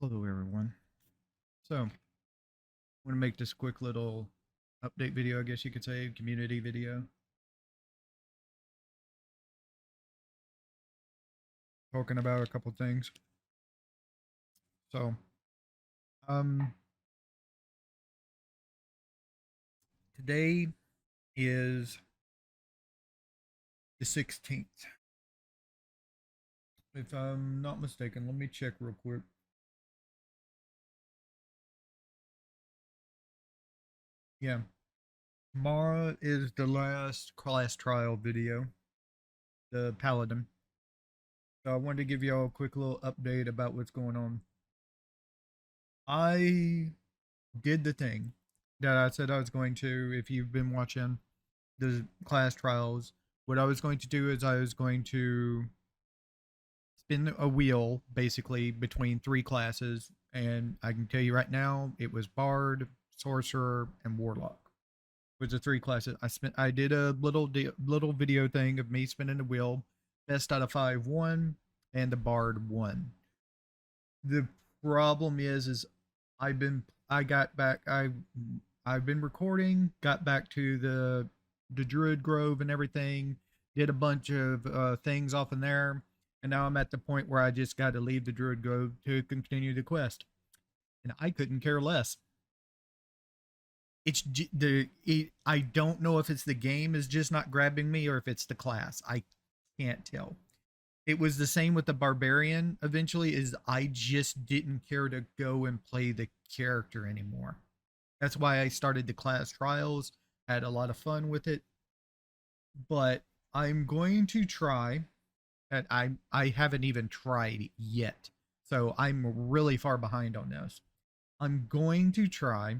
Hello everyone. So, I want to make this quick little update video, I guess you could say, community video. Talking about a couple things. So, um, today is the 16th. If I'm not mistaken, let me check real quick. Yeah, tomorrow is the last class trial video, the Paladin. So I wanted to give y'all a quick little update about what's going on. I did the thing that I said I was going to. If you've been watching the class trials, what I was going to do is I was going to spin a wheel basically between three classes, and I can tell you right now it was Bard, Sorcerer, and Warlock. Was the three classes I did a little video thing of me spinning the wheel. Best out of 5 won, and the Bard won. The problem is I got back I've been recording, got back to the Druid Grove and everything, did a bunch of things off in there, and now I'm at the point where I just got to leave the Druid Grove to continue the quest, and I couldn't care less. I don't know if it's the game is just not grabbing me or if it's the class. I can't tell. It was the same with the Barbarian eventually, is I just didn't care to go and play the character anymore. That's why I started the class trials, had a lot of fun with it. But I'm going to try, and I haven't even tried yet. So I'm really far behind on this. I'm going to try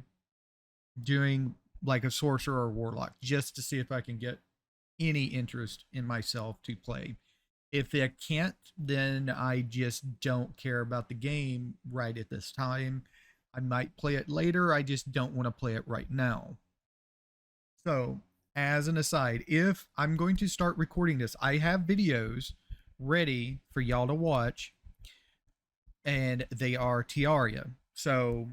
doing like a sorcerer or warlock just to see if I can get any interest in myself to play. If I can't, then I just don't care about the game right at this time. I might play it later. I just don't want to play it right now. So, as an aside, if I'm going to start recording this, I have videos ready for y'all to watch, and they are Tiaria. So,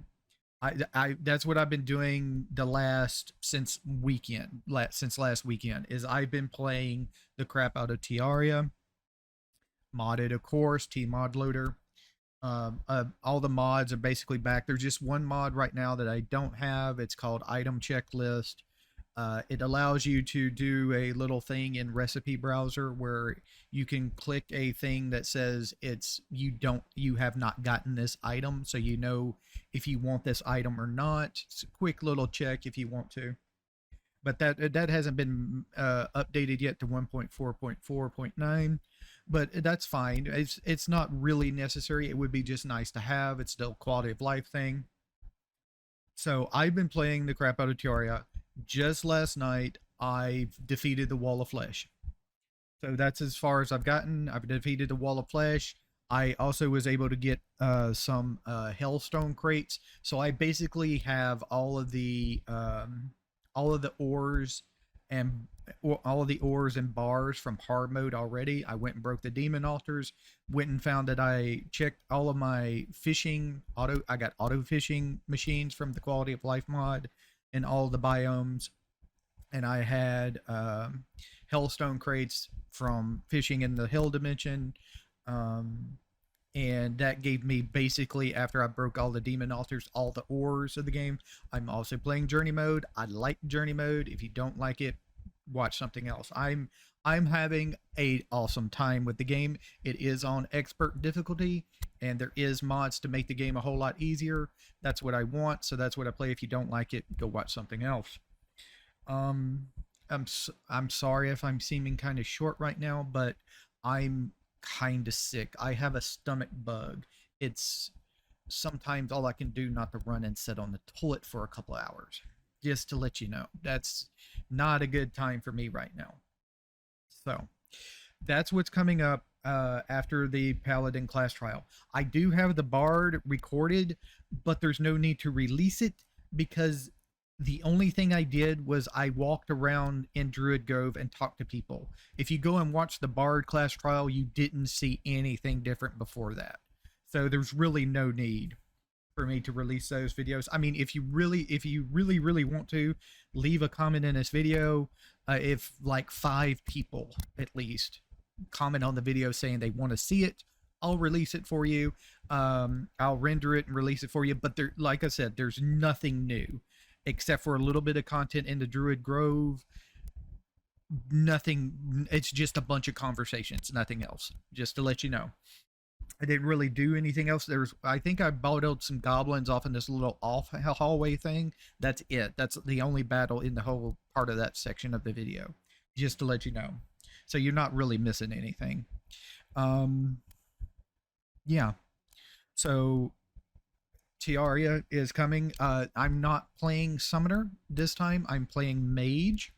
I that's what I've been doing since last weekend is I've been playing the crap out of Tiaria, modded of course, T mod loader. All the mods are basically back. There's just one mod right now that I don't have. It's called item checklist. It allows you to do a little thing in recipe browser where you can click a thing that says you have not gotten this item, so you know if you want this item or not. It's a quick little check if you want to, but that hasn't been updated yet to 1.4.4.9. But that's fine. It's not really necessary. It would be just nice to have. It's still a quality of life thing. So I've been playing the crap out of Tiaria. Just last night, I've defeated the Wall of Flesh. So that's as far as I've gotten. I've defeated the Wall of Flesh. I also was able to get some Hellstone crates. So I basically have all of the ores and all of the ores and bars from hard mode already. I went and broke the demon altars, went and found that I checked all of my fishing I got auto fishing machines from the quality of life mod in all the biomes, and I had hellstone crates from fishing in the hill dimension, and that gave me basically, after I broke all the demon altars, all the ores of the game. I'm also playing journey mode. I like journey mode. If you don't like it, watch something else. I'm having a awesome time with the game. It is on expert difficulty, and there is mods to make the game a whole lot easier. That's what I want, so that's what I play. If you don't like it, go watch something else. I'm sorry if I'm seeming kind of short right now, but I'm kind of sick. I have a stomach bug. It's sometimes all I can do not to run and sit on the toilet for a couple hours. Just to let you know, that's not a good time for me right now. So that's what's coming up after the Paladin class trial. I do have the Bard recorded, but there's no need to release it because the only thing I did was I walked around in Druid Grove and talked to people. If you go and watch the Bard class trial, you didn't see anything different before that. So there's really no need for me to release those videos. I mean, if you really want to, leave a comment in this video. If like 5 people at least comment on the video saying they want to see it, I'll release it for you. I'll render it and release it for you. But there, like I said, there's nothing new except for a little bit of content in the Druid Grove. Nothing. It's just a bunch of conversations, nothing else. Just to let you know. I didn't really do anything else. I think I battled some goblins off in this little off hallway thing. That's it. That's the only battle in the whole part of that section of the video, just to let you know. So you're not really missing anything. Um, yeah. So Tiaria is coming. I'm not playing Summoner this time. I'm playing Mage.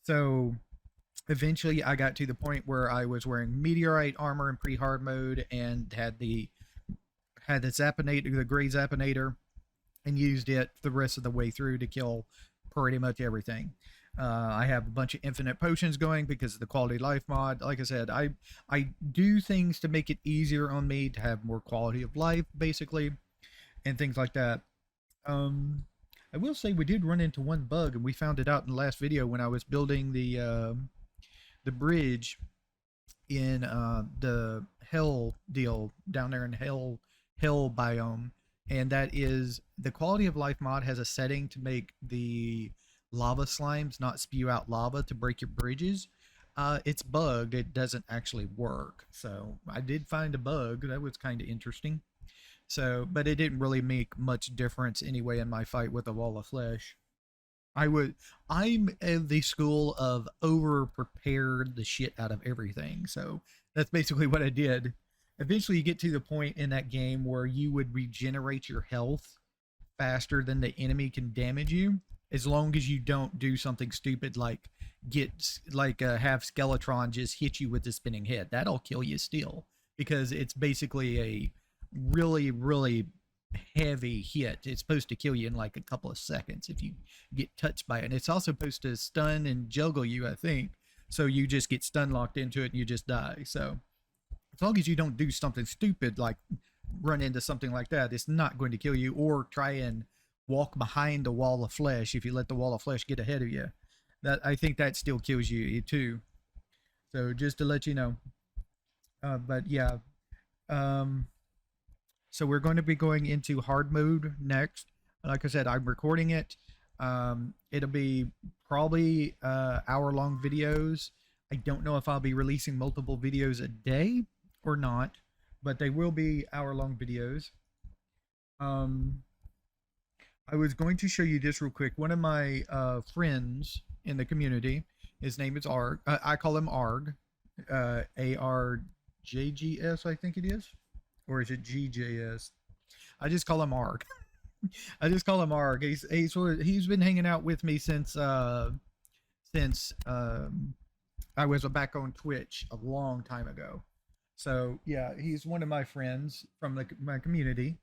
So eventually I got to the point where I was wearing meteorite armor in pretty hard mode and had the Zapinator, the gray Zapinator, and used it the rest of the way through to kill pretty much everything. I have a bunch of infinite potions going because of the quality of life mod. Like I said, I do things to make it easier on me to have more quality of life, basically, and things like that. I will say we did run into one bug, and we found it out in the last video when I was building the bridge in the hell deal down there in hell biome, and that is the quality of life mod has a setting to make the lava slimes not spew out lava to break your bridges. It's bugged. It doesn't actually work. So I did find a bug that was kind of interesting. So, but it didn't really make much difference anyway in my fight with the wall of flesh. I'm of the school of over prepared the shit out of everything. So that's basically what I did. Eventually you get to the point in that game where you would regenerate your health faster than the enemy can damage you, as long as you don't do something stupid like have Skeletron just hit you with the spinning head. That'll kill you still, because it's basically a really heavy hit. It's supposed to kill you in like a couple of seconds if you get touched by it. And it's also supposed to stun and juggle you, I think. So you just get stun locked into it and you just die. So as long as you don't do something stupid like run into something like that, it's not going to kill you, or try and walk behind the wall of flesh if you let the wall of flesh get ahead of you. That, I think that still kills you too. So just to let you know. But yeah. So we're going to be going into hard mode next. Like I said, I'm recording it. It'll be probably hour-long videos. I don't know if I'll be releasing multiple videos a day or not, but they will be hour-long videos. I was going to show you this real quick. One of my friends in the community, his name is Arg. I call him Arg. ARJGS, I think it is. Or is it GJS? I just call him Arg. I just call him Arg. He's been hanging out with me since I was back on Twitch a long time ago. So yeah, he's one of my friends from my community,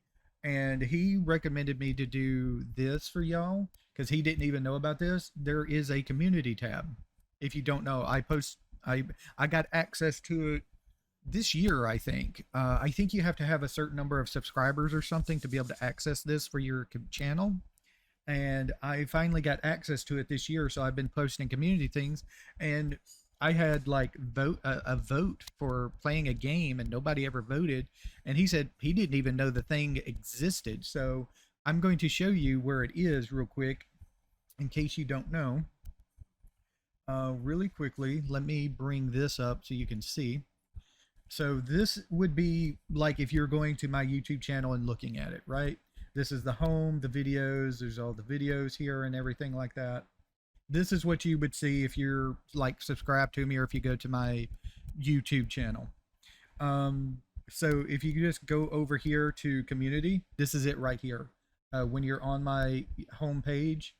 and he recommended me to do this for y'all because he didn't even know about this. There is a community tab. If you don't know, I got access to it this year. I think you have to have a certain number of subscribers or something to be able to access this for your channel, and I finally got access to it this year. So I've been posting community things, and I had like a vote for playing a game, and nobody ever voted, and he said he didn't even know the thing existed. So I'm going to show you where it is real quick in case you don't know. Really quickly, let me bring this up so you can see. So this would be like if you're going to my YouTube channel and looking at it, right? This is the home, the videos, there's all the videos here and everything like that. This is what you would see if you're like subscribed to me, or if you go to my YouTube channel. So if you just go over here to community, this is it right here. When you're on my home page,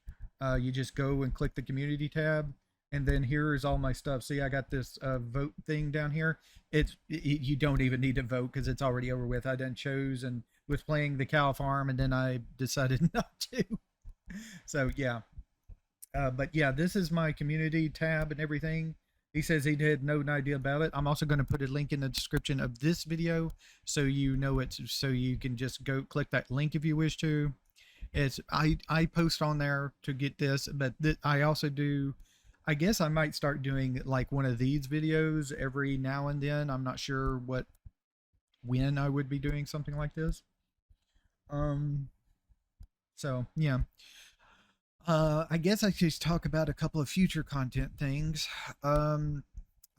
you just go and click the community tab, and then here is all my stuff. See, I got this vote thing down here. You don't even need to vote because it's already over with. I done chose and was playing the cow farm, and then I decided not to. So yeah. But yeah, this is my community tab and everything. He says he had no idea about it. I'm also going to put a link in the description of this video so you know it, so you can just go click that link if you wish to. It's I post on there to get this, but I also do. I guess I might start doing like one of these videos every now and then. I'm not sure when I would be doing something like this. Um. So yeah. I guess I should talk about a couple of future content things. Um,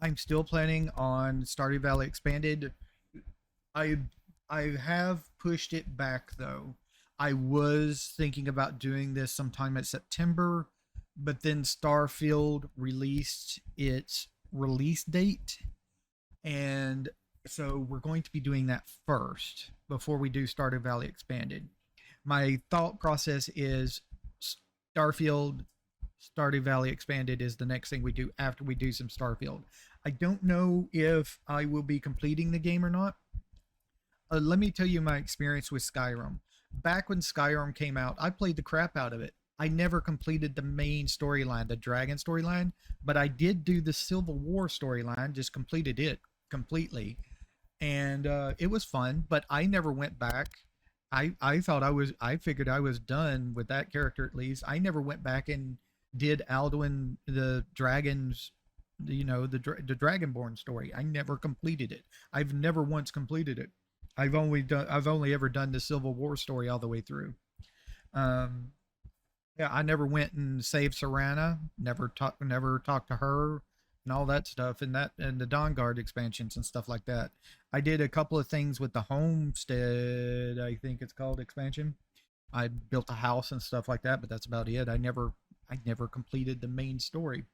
I'm still planning on Stardew Valley Expanded. I I have pushed it back though. I was thinking about doing this sometime in September, but then Starfield released its release date, and so we're going to be doing that first before we do Stardew Valley Expanded. My thought process is Starfield, Stardew Valley Expanded is the next thing we do after we do some Starfield. I don't know if I will be completing the game or not. Let me tell you my experience with Skyrim. Back when Skyrim came out, I played the crap out of it. I never completed the main storyline, the dragon storyline, but I did do the Civil War storyline, just completed it completely. And it was fun, but I never went back. I thought I figured I was done with that character at least. I never went back and did Alduin the dragons, the Dragonborn story. I never completed it. I've never once completed it. I've only ever done the Civil War story all the way through. Um, yeah, I never went and saved Serana. Never talked to her and all that stuff, and the Dawnguard expansions and stuff like that. I did a couple of things with the Homestead, I think it's called, expansion. I built a house and stuff like that, but that's about it. I never completed the main story.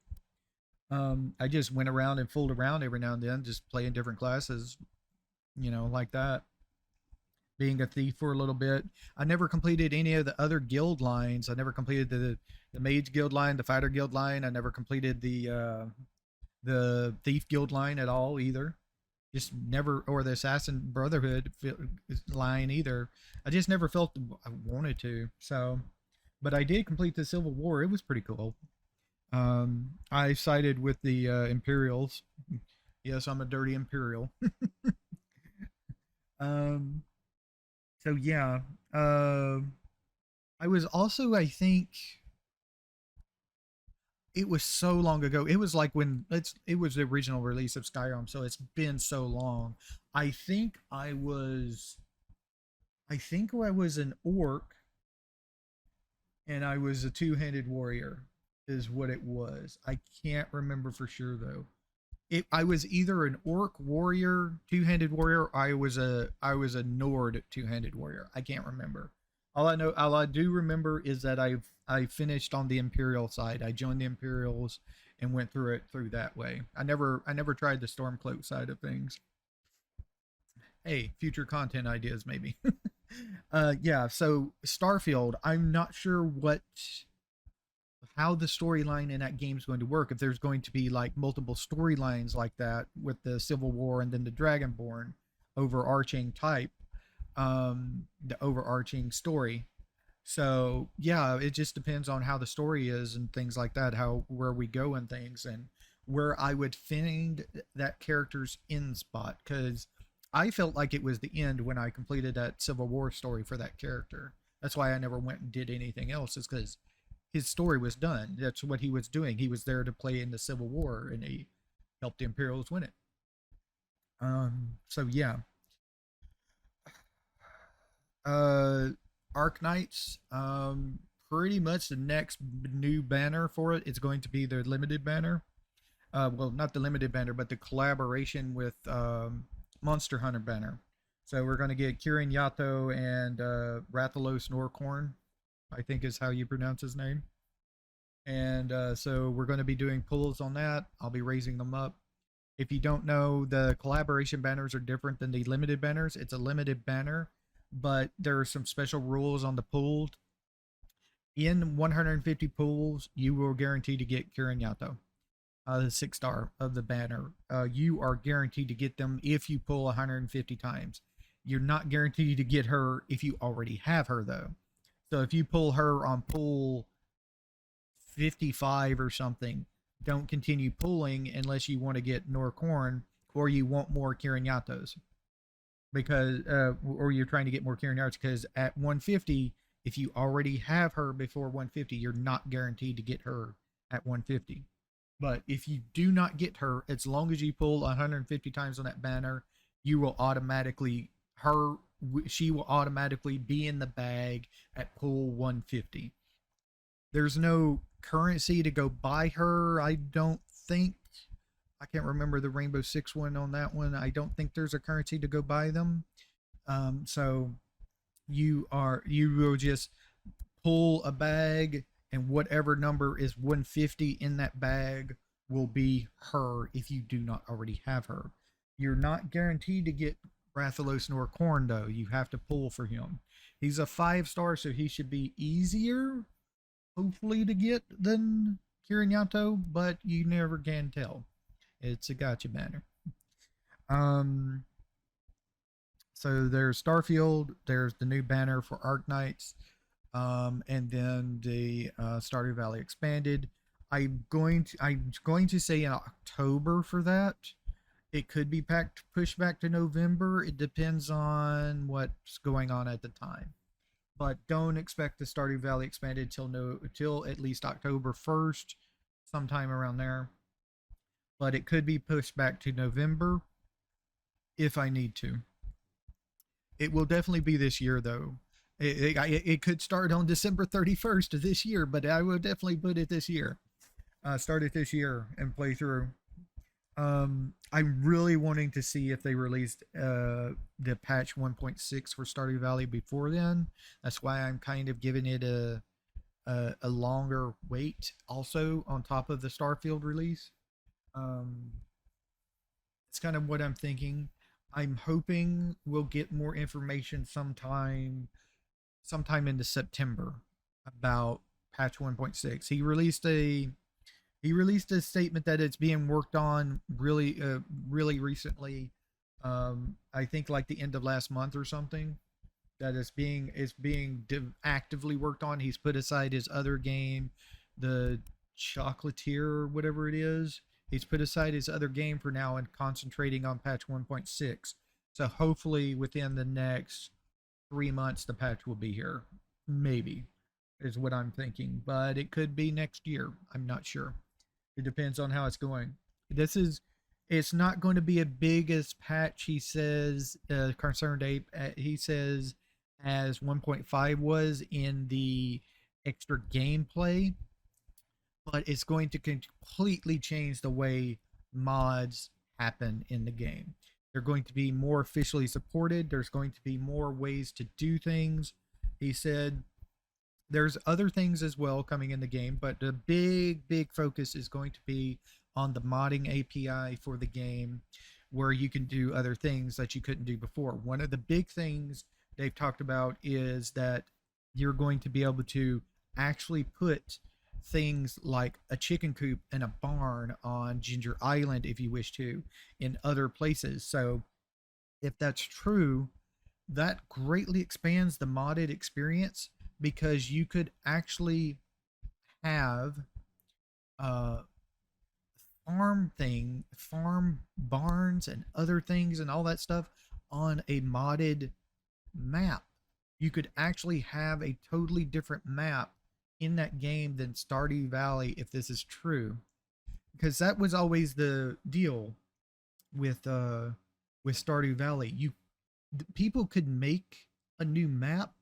I just went around and fooled around every now and then, just playing different classes, like that. Being a thief for a little bit. I never completed any of the other guild lines. I never completed the mage guild line, the fighter guild line. I never completed the thief guild line at all either. Just never, or the assassin brotherhood line either. I just never felt I wanted to. So, but I did complete the Civil War. It was pretty cool. I sided with the Imperials. Yes, I'm a dirty Imperial. um, so yeah. I was also, I think, it was so long ago. It was like when it was the original release of Skyrim, so it's been so long. I think I was an orc and I was a two-handed warrior is what it was. I can't remember for sure though. I was either an orc warrior, two-handed warrior, or I was a Nord two-handed warrior. I can't remember. All I do remember is that I finished on the Imperial side. I joined the Imperials and went through that way. I never tried the Stormcloak side of things. Hey, future content ideas maybe. Yeah, so Starfield, I'm not sure how the storyline in that game is going to work. If there's going to be like multiple storylines like that with the Civil War and then the Dragonborn overarching type, the overarching story. So yeah, it just depends on how the story is and things like that, how where we go and things, and where I would find that character's end spot, because I felt like it was the end when I completed that Civil War story for that character. That's why I never went and did anything else, is because his story was done. That's what he was doing. He was there to play in the Civil War, and he helped the Imperials win it. So yeah. uh Arc Knights, pretty much the next new banner for it, it's going to be the limited banner. Well, not the limited banner, but the collaboration with Monster Hunter banner. So we're going to get Kirin Yato and Rathalos Norcorn, I think is how you pronounce his name. And so we're going to be doing pulls on that. I'll be raising them up. If you don't know, the collaboration banners are different than the limited banners. It's a limited banner, but there are some special rules on the pool. In 150 pools, you will guarantee to get Kirin Yato, the 6-star of the banner. You are guaranteed to get them if you pull 150 times. You're not guaranteed to get her if you already have her, though. So if you pull her on pool 55 or something, don't continue pulling unless you want to get Norcorn or you want more Kirinyatos because or you're trying to get more Kirinyatos because at 150, if you already have her before 150, you're not guaranteed to get her at 150. But if you do not get her, as long as you pull 150 times on that banner, you will automatically her she will automatically be in the bag at pull 150. There's no currency to go buy her. I don't think. I can't remember the Rainbow Six one on that one. I don't think there's a currency to go buy them. So you will just pull a bag, and whatever number is 150 in that bag will be her if you do not already have her. You're not guaranteed to get Rathalos nor Corn though. You have to pull for him. He's a 5-star, so he should be easier, hopefully, to get than Kirinyato, but you never can tell. It's a gotcha banner. Um, so there's Starfield. There's the new banner for Arknights. And then the Stardew Valley expanded. I'm going to say in October for that. It could be pushed back to November. It depends on what's going on at the time. But don't expect the Stardew Valley expanded till at least October 1st, sometime around there. But it could be pushed back to November if I need to. It will definitely be this year, though. It could start on December 31st of this year, but I will definitely put it this year. Start it this year and play through. I'm really wanting to see if they released the patch 1.6 for Stardew Valley before then. That's why I'm kind of giving it a longer wait. Also, on top of the Starfield release, um, it's kind of what I'm thinking. I'm hoping we'll get more information sometime into September about patch 1.6. He released a statement that it's being worked on really recently. I think like the end of last month or something. That it's being actively worked on. He's put aside his other game, the Chocolatier or whatever it is. He's put aside his other game for now and concentrating on patch 1.6. So hopefully within the next 3 months the patch will be here. Maybe is what I'm thinking, but it could be next year. I'm not sure. It depends on how it's going. This is it's not going to be a big as patch, he says, Concerned Ape, he says, as 1.5 was in the extra gameplay, but it's going to completely change the way mods happen in the game. They're going to be more officially supported. There's going to be more ways to do things. He said there's other things as well coming in the game, but the big focus is going to be on the modding API for the game, where you can do other things that you couldn't do before. One of the big things they've talked about is that you're going to be able to actually put things like a chicken coop and a barn on Ginger Island if you wish to in other places. So if that's true, that greatly expands the modded experience because you could actually have uh farm barns and other things and all that stuff on a modded map. You could actually have a totally different map in that game than Stardew Valley if this is true, because that was always the deal with Stardew Valley. People could make a new map,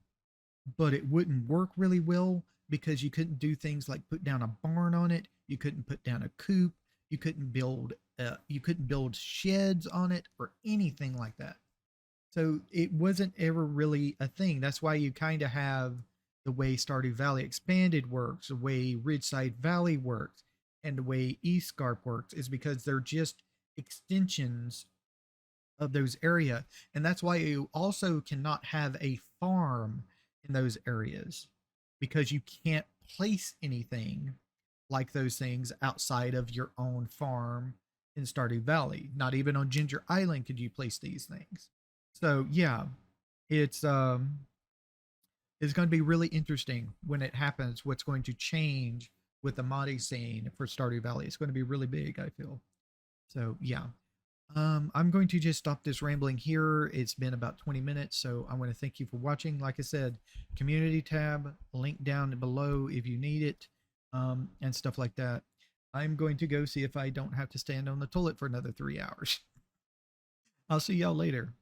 but it wouldn't work really well because you couldn't do things like put down a barn on it. You couldn't put down a coop. You couldn't build sheds on it or anything like that. So it wasn't ever really a thing. That's why you kind of have the way Stardew Valley Expanded works, the way Ridgeside Valley works, and the way East Scarp works is because they're just extensions of those area. And that's why you also cannot have a farm in those areas because you can't place anything like those things outside of your own farm in Stardew Valley. Not even on Ginger Island could you place these things. So yeah, it's um it's going to be really interesting when it happens what's going to change with the modding scene for Stardew Valley. It's going to be really big, I feel. So yeah. I'm going to just stop this rambling here. It's been about 20 minutes, so I want to thank you for watching. Like I said, community tab, link down below if you need it, and stuff like that. I'm going to go see if I don't have to stand on the toilet for another 3 hours. I'll see y'all later.